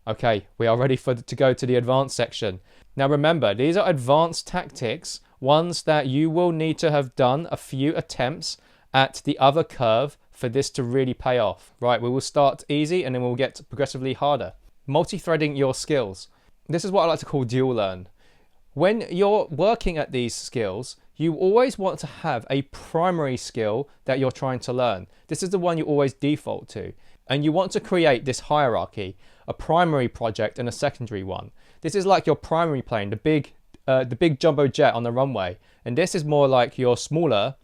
Okay, we are ready to go to the advanced section. Now remember, these are advanced tactics, ones that you will need to have done a few attempts at the other curve for this to really pay off. Right, we will start easy and then we'll get progressively harder. Multi-threading your skills. This is what I like to call dual learn. When you're working at these skills, you always want to have a primary skill that you're trying to learn. This is the one you always default to. And you want to create this hierarchy, a primary project and a secondary one. This is like your primary plane, the big jumbo jet on the runway. And this is more like your smaller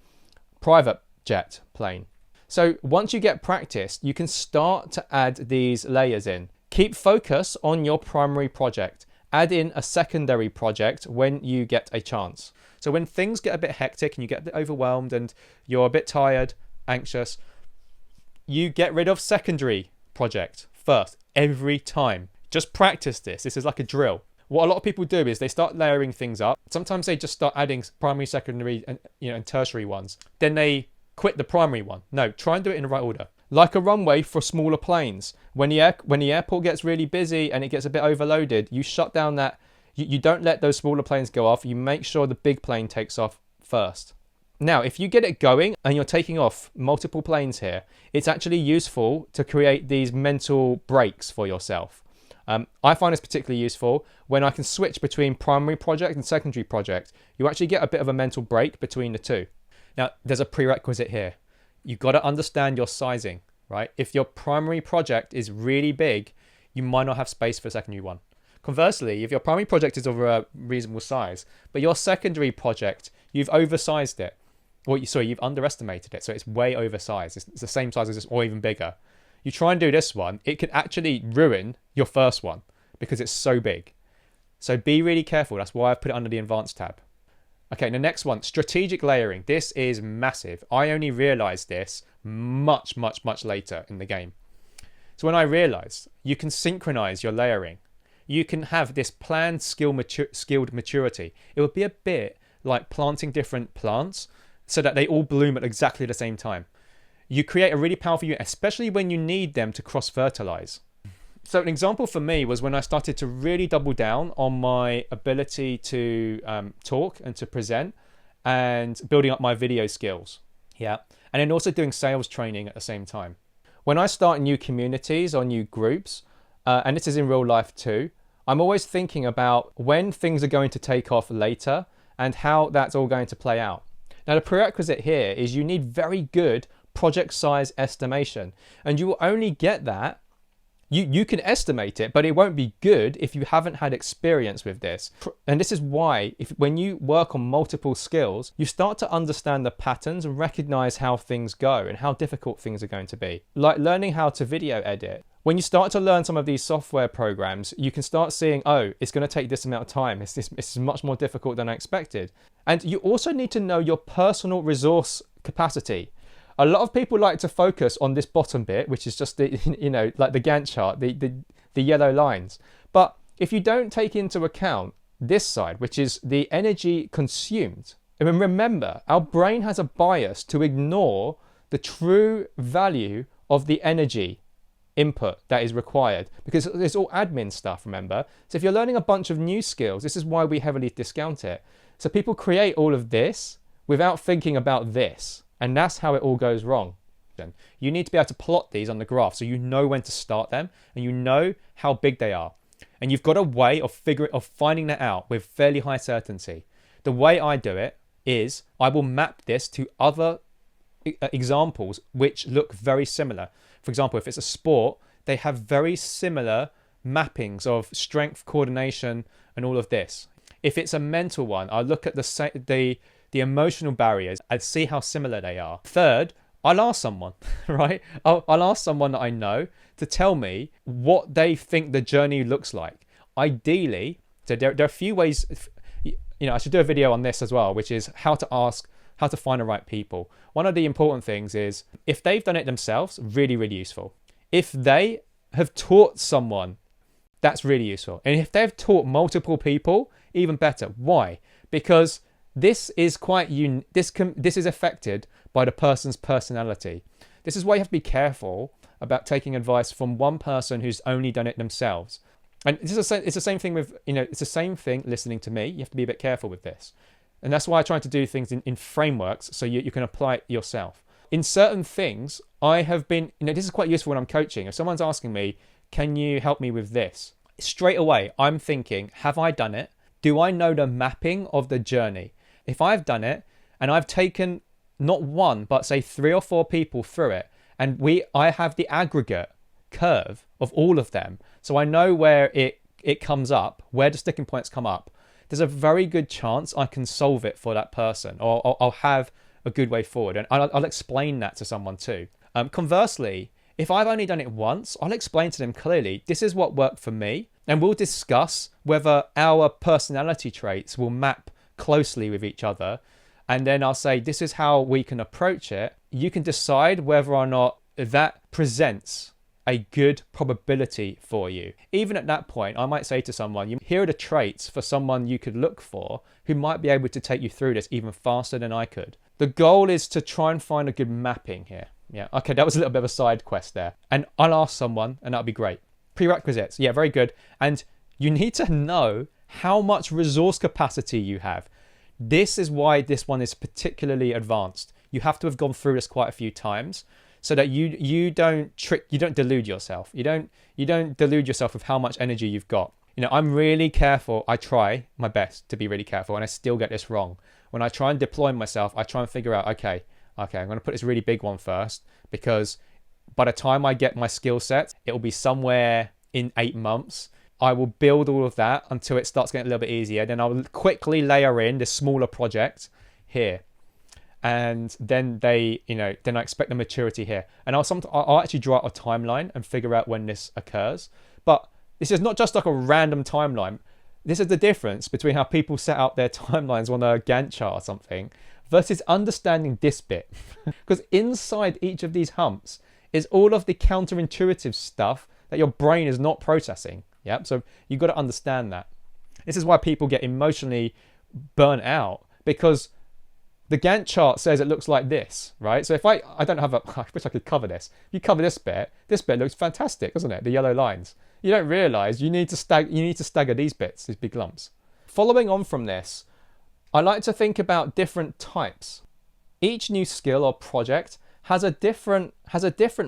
private jet plane. So once you get practiced, you can start to add these layers in. Keep focus on your primary project. Add in a secondary project when you get a chance. So when things get a bit hectic and you get a bit overwhelmed and you're a bit tired, anxious, you get rid of secondary project first every time. Just practice this. This is like a drill. What a lot of people do is they start layering things up. Sometimes they just start adding primary, secondary, and tertiary ones. Then they quit the primary one. No, try and do it in the right order. Like a runway for smaller planes. When the airport gets really busy and it gets a bit overloaded, you shut down that. You don't let those smaller planes go off. You make sure the big plane takes off first. Now, if you get it going and you're taking off multiple planes here, it's actually useful to create these mental breaks for yourself. I find this particularly useful when I can switch between primary project and secondary project. You actually get a bit of a mental break between the two. Now, there's a prerequisite here. You've got to understand your sizing, right? If your primary project is really big, you might not have space for a secondary one. Conversely, if your primary project is of a reasonable size, but your secondary project, you've oversized it. You've underestimated it. So it's way oversized. It's the same size as this or even bigger. You try and do this one, it could actually ruin your first one because it's so big. So be really careful. That's why I've put it under the advanced tab. Okay, the next one, strategic layering. This is massive. I only realized this much later in the game. So when I realized you can synchronize your layering, you can have this planned skilled maturity. It would be a bit like planting different plants so that they all bloom at exactly the same time. You create a really powerful unit, especially when you need them to cross-fertilize. So an example for me was when I started to really double down on my ability to talk and to present and building up my video skills. Yeah. And then also doing sales training at the same time. When I start new communities or new groups, and this is in real life too, I'm always thinking about when things are going to take off later and how that's all going to play out. Now, the prerequisite here is you need very good project size estimation, and you will only get that. You can estimate it, but it won't be good if you haven't had experience with this. And this is why when you work on multiple skills, you start to understand the patterns and recognize how things go and how difficult things are going to be. Like learning how to video edit. When you start to learn some of these software programs, you can start seeing, oh, it's going to take this amount of time. It's much more difficult than I expected. And you also need to know your personal resource capacity. A lot of people like to focus on this bottom bit, which is just the, like the Gantt chart, the yellow lines. But if you don't take into account this side, which is the energy consumed, and remember, our brain has a bias to ignore the true value of the energy input that is required because it's all admin stuff, remember? So if you're learning a bunch of new skills, this is why we heavily discount it. So people create all of this without thinking about this. And that's how it all goes wrong. You need to be able to plot these on the graph so you know when to start them and you know how big they are. And you've got a way of finding that out with fairly high certainty. The way I do it is I will map this to other examples which look very similar. For example, if it's a sport, they have very similar mappings of strength, coordination, and all of this. If it's a mental one, I'll look at the emotional barriers and see how similar they are. Third, I'll ask someone, right? I'll ask someone that I know to tell me what they think the journey looks like. Ideally, so there are a few ways, I should do a video on this as well, which is how to find the right people. One of the important things is if they've done it themselves, really, really useful. If they have taught someone, that's really useful. And if they've taught multiple people, even better. Why? Because this is this is affected by the person's personality. This is why you have to be careful about taking advice from one person who's only done it themselves. And it's the same thing with, it's the same thing listening to me. You have to be a bit careful with this. And that's why I try to do things in frameworks so you can apply it yourself. In certain things, I have been, this is quite useful when I'm coaching. If someone's asking me, can you help me with this? Straight away, I'm thinking, have I done it? Do I know the mapping of the journey? If I've done it and I've taken not one, but say 3 or 4 people through it, and I have the aggregate curve of all of them, so I know where it comes up, where the sticking points come up, there's a very good chance I can solve it for that person, or I'll have a good way forward. And I'll explain that to someone too. Conversely, if I've only done it once, I'll explain to them clearly, this is what worked for me, and we'll discuss whether our personality traits will map closely with each other. And then I'll say, this is how we can approach it. You can decide whether or not that presents a good probability for you. Even at that point, I might say to someone, here are the traits for someone you could look for who might be able to take you through this even faster than I could. The goal is to try and find a good mapping here. Yeah, okay, that was a little bit of a side quest there. And I'll ask someone, and that'll be great. Prerequisites, yeah, very good. And you need to know how much resource capacity you have. This is why this one is particularly advanced. You have to have gone through this quite a few times so that you don't delude yourself. You don't delude yourself with how much energy you've got. I'm really careful. I try my best to be really careful, and I still get this wrong. When I try and deploy myself, I try and figure out, okay, I'm going to put this really big one first, because by the time I get my skill set, it will be somewhere in 8 months. I will build all of that until it starts getting a little bit easier. Then I'll quickly layer in this smaller project here. And then then I expect the maturity here. And I'll actually draw out a timeline and figure out when this occurs. But this is not just like a random timeline. This is the difference between how people set out their timelines on a Gantt chart or something versus understanding this bit. Because inside each of these humps is all of the counterintuitive stuff that your brain is not processing. Yeah, so you've got to understand that. This is why people get emotionally burnt out, because the Gantt chart says it looks like this, right? So if I wish I could cover this. If you cover this bit looks fantastic, doesn't it? The yellow lines. You don't realize you need to stagger these bits, these big lumps. Following on from this, I like to think about different types. Each new skill or project has a different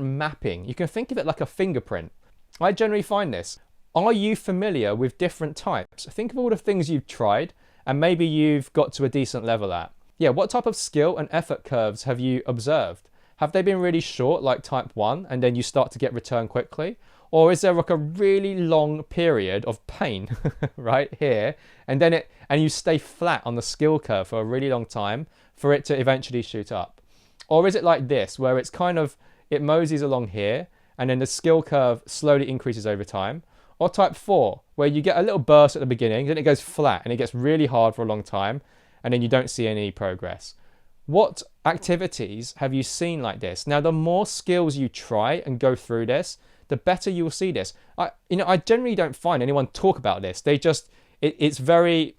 mapping. You can think of it like a fingerprint. I generally find this. Are you familiar with different types? Think of all the things you've tried and maybe you've got to a decent level at. Yeah, what type of skill and effort curves have you observed? Have they been really short, like type 1, and then you start to get return quickly? Or is there like a really long period of pain right here, and you stay flat on the skill curve for a really long time for it to eventually shoot up? Or is it like this, where it's it moseys along here, and then the skill curve slowly increases over time? Or type 4, where you get a little burst at the beginning, then it goes flat and it gets really hard for a long time, and then you don't see any progress. What activities have you seen like this? Now, the more skills you try and go through this, the better you will see this. I generally don't find anyone talk about this. It's very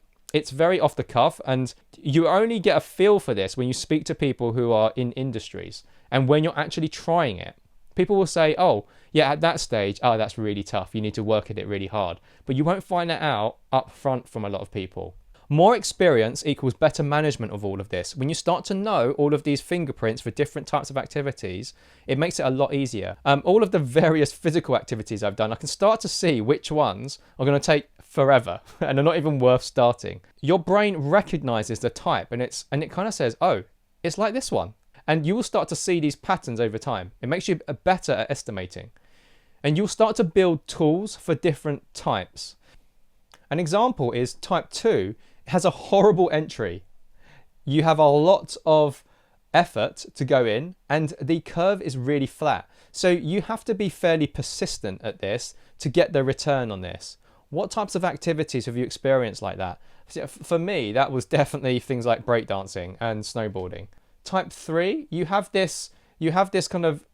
off the cuff, and you only get a feel for this when you speak to people who are in industries and when you're actually trying it. People will say, oh, yeah, at that stage, oh, that's really tough. You need to work at it really hard. But you won't find that out up front from a lot of people. More experience equals better management of all of this. When you start to know all of these fingerprints for different types of activities, it makes it a lot easier. All of the various physical activities I've done, I can start to see which ones are going to take forever and are not even worth starting. Your brain recognizes the type and it kind of says, oh, it's like this one. And you will start to see these patterns over time. It makes you better at estimating. And you'll start to build tools for different types. An example is type 2 has a horrible entry. You have a lot of effort to go in and the curve is really flat. So you have to be fairly persistent at this to get the return on this. What types of activities have you experienced like that? For me, that was definitely things like breakdancing and snowboarding. Type 3, you have this kind of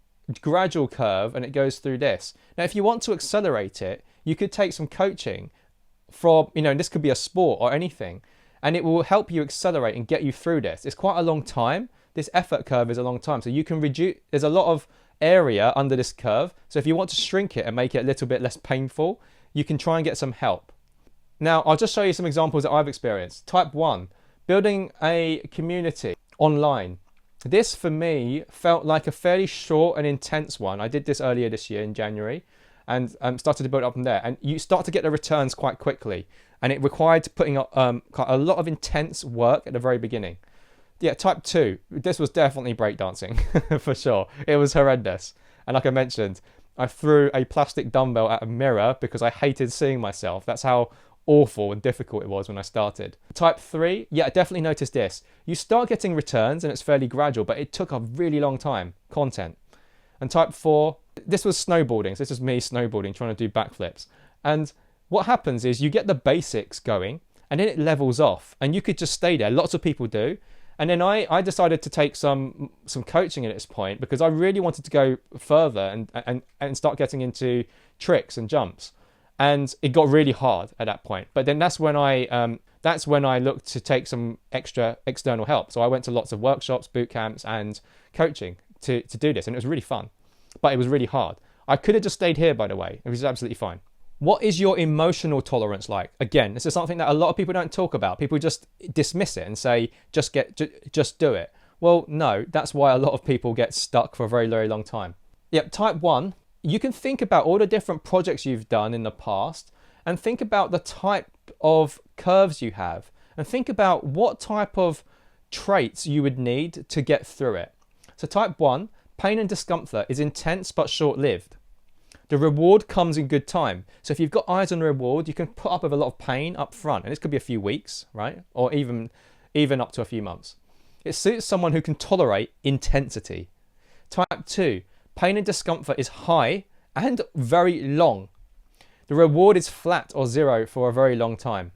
gradual curve and it goes through this. Now, if you want to accelerate it, you could take some coaching from, this could be a sport or anything, and it will help you accelerate and get you through this. It's quite a long time. This effort curve is a long time. So you can reduce, there's a lot of area under this curve. So if you want to shrink it and make it a little bit less painful, you can try and get some help. Now, I'll just show you some examples that I've experienced. Type 1, building a community online. This, for me, felt like a fairly short and intense one. I did this earlier this year in January and started to build up from there. And you start to get the returns quite quickly. And it required putting up quite a lot of intense work at the very beginning. Yeah, type 2, this was definitely breakdancing, for sure. It was horrendous. And like I mentioned, I threw a plastic dumbbell at a mirror because I hated seeing myself. That's how awful and difficult it was when I started. Type 3, yeah, I definitely noticed this. You start getting returns and it's fairly gradual, but it took a really long time, content. And type 4, this was snowboarding. So this is me snowboarding, trying to do backflips. And what happens is you get the basics going and then it levels off and you could just stay there. Lots of people do. And then I decided to take some coaching at this point because I really wanted to go further and start getting into tricks and jumps. And it got really hard at that point. But then that's when I looked to take some extra external help. So I went to lots of workshops, boot camps, and coaching to do this. And it was really fun, but it was really hard. I could have just stayed here, by the way. It was absolutely fine. What is your emotional tolerance like? Again, this is something that a lot of people don't talk about. People just dismiss it and say, just do it. Well, no, that's why a lot of people get stuck for a very, very long time. Yep, type 1, you can think about all the different projects you've done in the past and think about the type of curves you have and think about what type of traits you would need to get through it. So type 1, pain and discomfort is intense but short-lived. The reward comes in good time. So if you've got eyes on the reward, you can put up with a lot of pain up front. And this could be a few weeks, right? Or even up to a few months. It suits someone who can tolerate intensity. Type 2, pain and discomfort is high and very long. The reward is flat or zero for a very long time.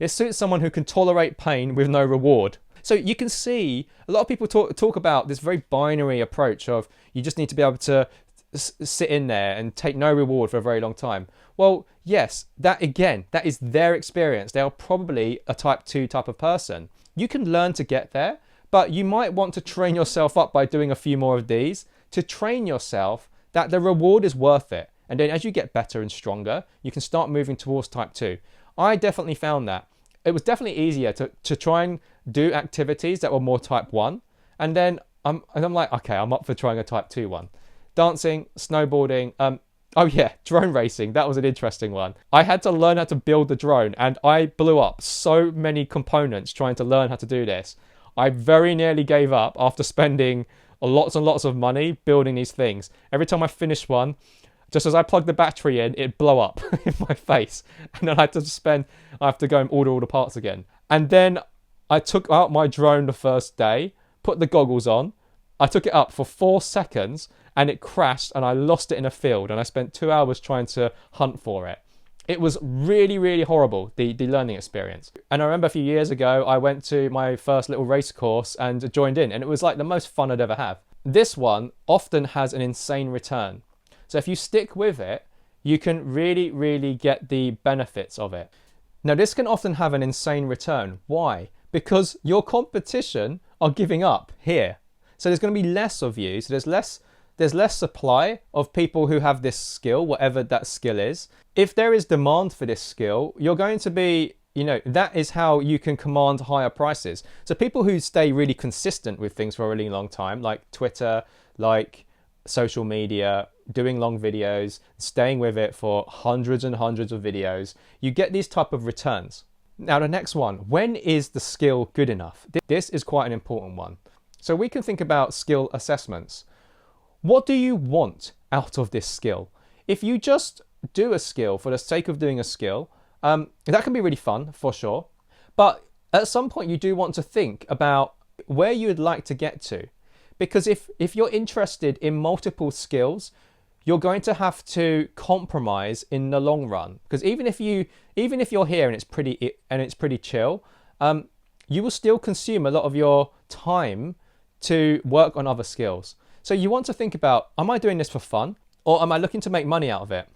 It suits someone who can tolerate pain with no reward. So you can see a lot of people talk about this very binary approach of you just need to be able to sit in there and take no reward for a very long time. Well, yes, that is their experience. They are probably a type 2 type of person. You can learn to get there, but you might want to train yourself up by doing a few more of these to train yourself that the reward is worth it. And then as you get better and stronger, you can start moving towards type 2. I definitely found that. It was definitely easier to try and do activities that were more type 1. And then I'm like, okay, I'm up for trying a type 2 one. Dancing, snowboarding, oh yeah, drone racing, that was an interesting one. I had to learn how to build the drone and I blew up so many components trying to learn how to do this. I very nearly gave up after spending lots and lots of money building these things. Every time I finished one, just as I plugged the battery in, it'd blow up in my face. And then I have to go and order all the parts again. And then I took out my drone the first day, put the goggles on, I took it up for 4 seconds and it crashed and I lost it in a field and I spent 2 hours trying to hunt for it. It was really, really horrible, the learning experience. And I remember a few years ago, I went to my first little race course and joined in and it was like the most fun I'd ever have. This one often has an insane return. So if you stick with it, you can really, really get the benefits of it. Now this can often have an insane return. Why? Because your competition are giving up here. So there's going to be less of you. So there's less supply of people who have this skill, whatever that skill is. If there is demand for this skill, you're going to be, that is how you can command higher prices. So people who stay really consistent with things for a really long time, like Twitter, like social media, doing long videos, staying with it for hundreds and hundreds of videos, you get these type of returns. Now the next one, when is the skill good enough? This is quite an important one. So we can think about skill assessments. What do you want out of this skill? If you just do a skill for the sake of doing a skill, that can be really fun for sure. But at some point you do want to think about where you would like to get to. Because if you're interested in multiple skills, you're going to have to compromise in the long run. Because even if you're here and it's pretty chill, you will still consume a lot of your time to work on other skills. So you want to think about, am I doing this for fun or am I looking to make money out of it?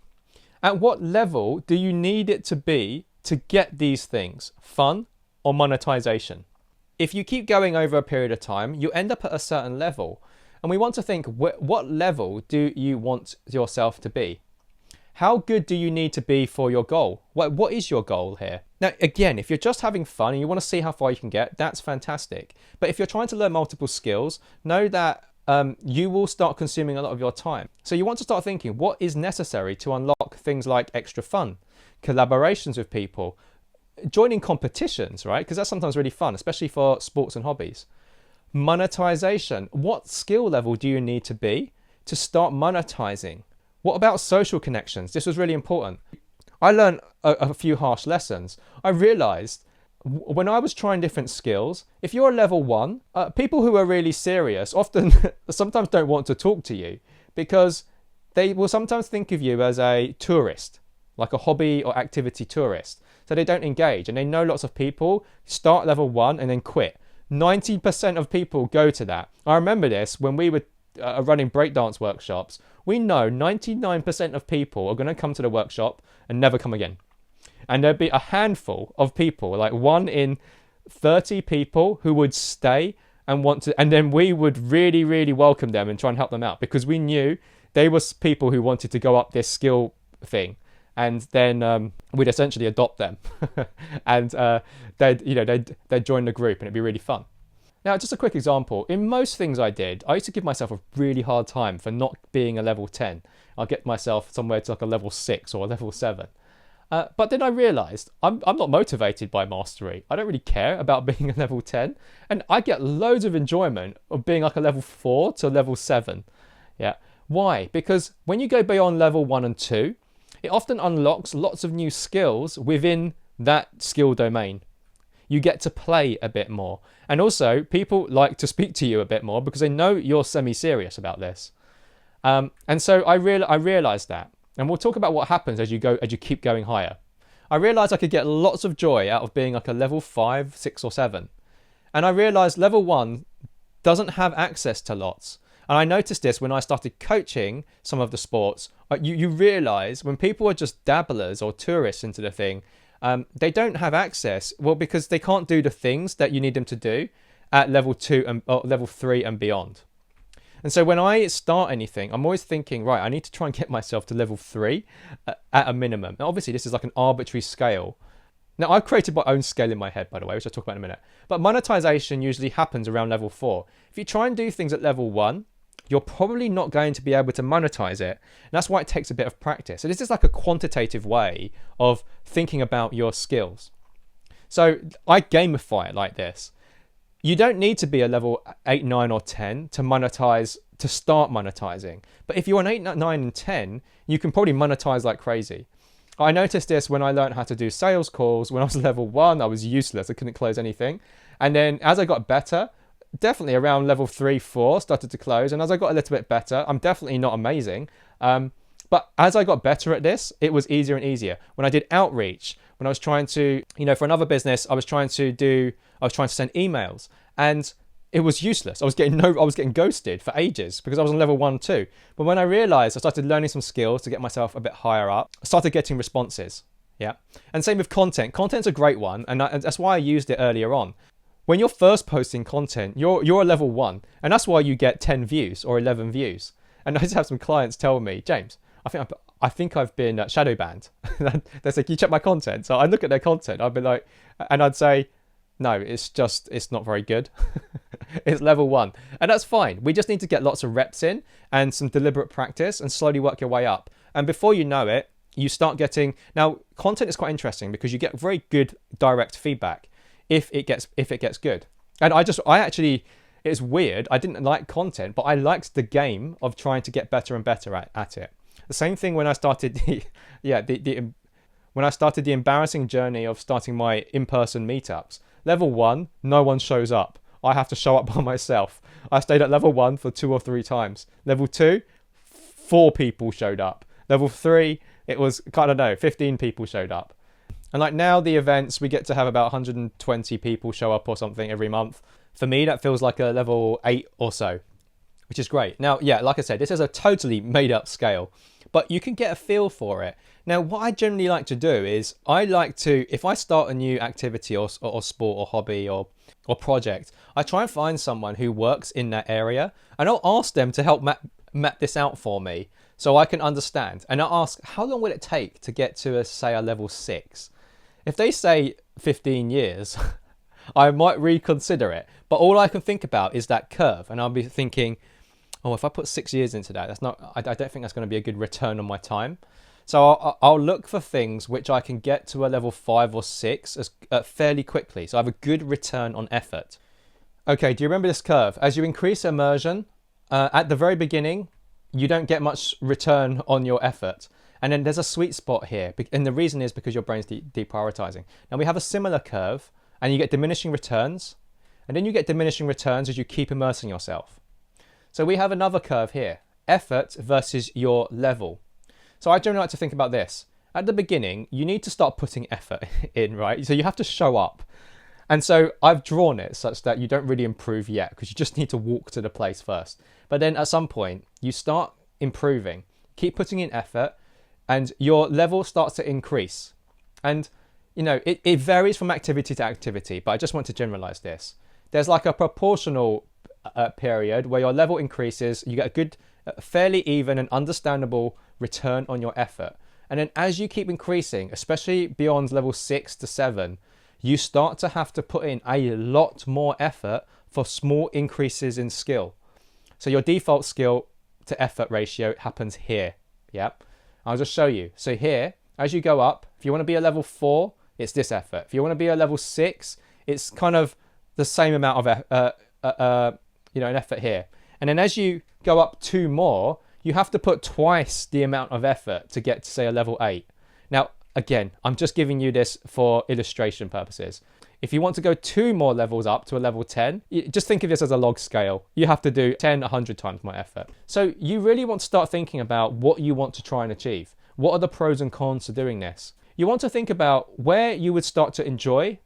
At what level do you need it to be to get these things, fun or monetization? If you keep going over a period of time, you end up at a certain level. And we want to think, what level do you want yourself to be? How good do you need to be for your goal? What is your goal here? Now, again, if you're just having fun and you want to see how far you can get, that's fantastic. But if you're trying to learn multiple skills, know that you will start consuming a lot of your time. So you want to start thinking, what is necessary to unlock things like extra fun, collaborations with people, joining competitions, right? Because that's sometimes really fun, especially for sports and hobbies. Monetization. What skill level do you need to be to start monetizing? What about social connections? This was really important. I learned a few harsh lessons. I realized when I was trying different skills, if you're a level 1, people who are really serious often sometimes don't want to talk to you because they will sometimes think of you as a tourist, like a hobby or activity tourist. So they don't engage, and they know lots of people start level 1 and then quit. 90% of people go to that. I remember this when we were running breakdance workshops. We know 99% of people are going to come to the workshop and never come again. And there'd be a handful of people, like 1 in 30 people who would stay and want to, and then we would really, really welcome them and try and help them out because we knew they were people who wanted to go up this skill thing. And then we'd essentially adopt them and they'd join the group and it'd be really fun. Now, just a quick example. In most things I did, I used to give myself a really hard time for not being a level 10. I'll get myself somewhere to like a level 6 or a level 7. But then I realized I'm not motivated by mastery. I don't really care about being a level 10. And I get loads of enjoyment of being like a level 4 to level 7. Yeah. Why? Because when you go beyond level 1 and 2, it often unlocks lots of new skills within that skill domain. You get to play a bit more. And also, people like to speak to you a bit more because they know you're semi-serious about this. And so I realized that. And we'll talk about what happens as you keep going higher. I realized I could get lots of joy out of being like a level 5, 6 or 7. And I realized level 1 doesn't have access to lots. And I noticed this when I started coaching some of the sports. You realize when people are just dabblers or tourists into the thing, they don't have access. Well, because they can't do the things that you need them to do at level 2 and level 3 and beyond. And so when I start anything, I'm always thinking, right, I need to try and get myself to level 3 at a minimum. Now, obviously, this is like an arbitrary scale. Now, I've created my own scale in my head, by the way, which I'll talk about in a minute. But monetization usually happens around level 4. If you try and do things at level 1, you're probably not going to be able to monetize it. And that's why it takes a bit of practice. So this is like a quantitative way of thinking about your skills. So I gamify it like this. You don't need to be a level 8, 9 or 10 to monetize, to start monetizing. But if you're an 8, 9 and 10, you can probably monetize like crazy. I noticed this when I learned how to do sales calls. When I was level 1, I was useless. I couldn't close anything. And then as I got better, definitely around level 3, 4, started to close. And as I got a little bit better, I'm definitely not amazing. But as I got better at this, it was easier and easier. When I did outreach, when I was trying to, for another business, I was trying to send emails and it was useless. I was getting ghosted for ages because I was on level 1, 2. But when I realized I started learning some skills to get myself a bit higher up, I started getting responses. Yeah. And same with content. Content's a great one. And that's why I used it earlier on. When you're first posting content, you're a level 1. And that's why you get 10 views or 11 views. And I just have some clients tell me, James, I think I've been shadow banned. They say, can you check my content? So I look at their content. I'd be like, and I'd say, no, it's not very good. It's level 1. And that's fine. We just need to get lots of reps in and some deliberate practice and slowly work your way up. And before you know it, you start getting, now content is quite interesting because you get very good direct feedback if it gets good. And I actually, it's weird. I didn't like content, but I liked the game of trying to get better and better at it. The same thing when I started when I started the embarrassing journey of starting my in-person meetups. Level 1, no one shows up. I have to show up by myself. I stayed at level 1 for 2 or 3 times. Level 2, 4 people showed up. Level 3, it was, I don't know, 15 people showed up. And like now the events, we get to have about 120 people show up or something every month. For me, that feels like a level 8 or so, which is great. Now, yeah, like I said, this is a totally made up scale, but you can get a feel for it. Now, what I generally like to do is I like to, if I start a new activity or sport or hobby or project, I try and find someone who works in that area, and I'll ask them to help map this out for me so I can understand. And I'll ask, how long will it take to get to, say, a level 6? If they say 15 years, I might reconsider it. But all I can think about is that curve, and I'll be thinking, oh, if I put 6 years into that, I don't think that's going to be a good return on my time. So I'll look for things which I can get to a level 5 or 6 fairly quickly. So I have a good return on effort. Okay, do you remember this curve? As you increase immersion, at the very beginning, you don't get much return on your effort. And then there's a sweet spot here. And the reason is because your brain's deprioritizing. Now we have a similar curve, and you get diminishing returns. And then you get diminishing returns as you keep immersing yourself. So we have another curve here, effort versus your level. So I generally like to think about this. At the beginning, you need to start putting effort in, right? So you have to show up. And so I've drawn it such that you don't really improve yet because you just need to walk to the place first. But then at some point, you start improving, keep putting in effort, and your level starts to increase. And, you know, it varies from activity to activity, but I just want to generalize this. There's like a proportional period where your level increases, you get a good, fairly even and understandable return on your effort. And then as you keep increasing, especially beyond level 6 to 7, you start to have to put in a lot more effort for small increases in skill. So your default skill to effort ratio happens here. Yep. I'll just show you. So here, as you go up, if you want to be a level 4, it's this effort. If you want to be a level 6, it's kind of the same amount of an effort here. And then as you go up 2 more, you have to put twice the amount of effort to get to, say, a level 8. Now, again, I'm just giving you this for illustration purposes. If you want to go 2 more levels up to a level 10, just think of this as a log scale. You have to do 10, 100 times my effort. So you really want to start thinking about what you want to try and achieve. What are the pros and cons to doing this? You want to think about where you would start to enjoy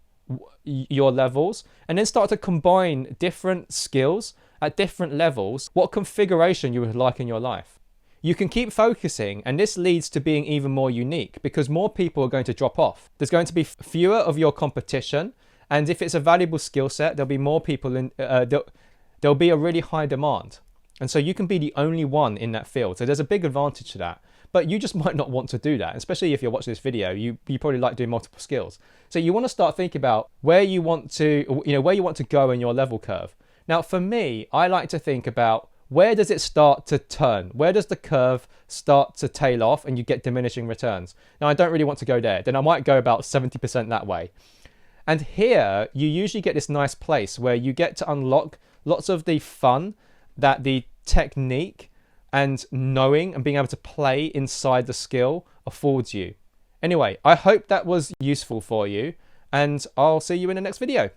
your levels and then start to combine different skills at different levels, what configuration you would like in your life. You can keep focusing, and this leads to being even more unique because more people are going to drop off. There's going to be fewer of your competition, and if it's a valuable skill set, there'll be more people in, there'll be a really high demand. And so you can be the only one in that field. So there's a big advantage to that. But you just might not want to do that, especially if you're watching this video. You probably like doing multiple skills. So you want to start thinking about where you want to go in your level curve. Now, for me, I like to think about where does it start to turn? Where does the curve start to tail off and you get diminishing returns? Now, I don't really want to go there. Then I might go about 70% that way. And here, you usually get this nice place where you get to unlock lots of the fun that the technique and knowing and being able to play inside the skill affords you. Anyway, I hope that was useful for you, and I'll see you in the next video.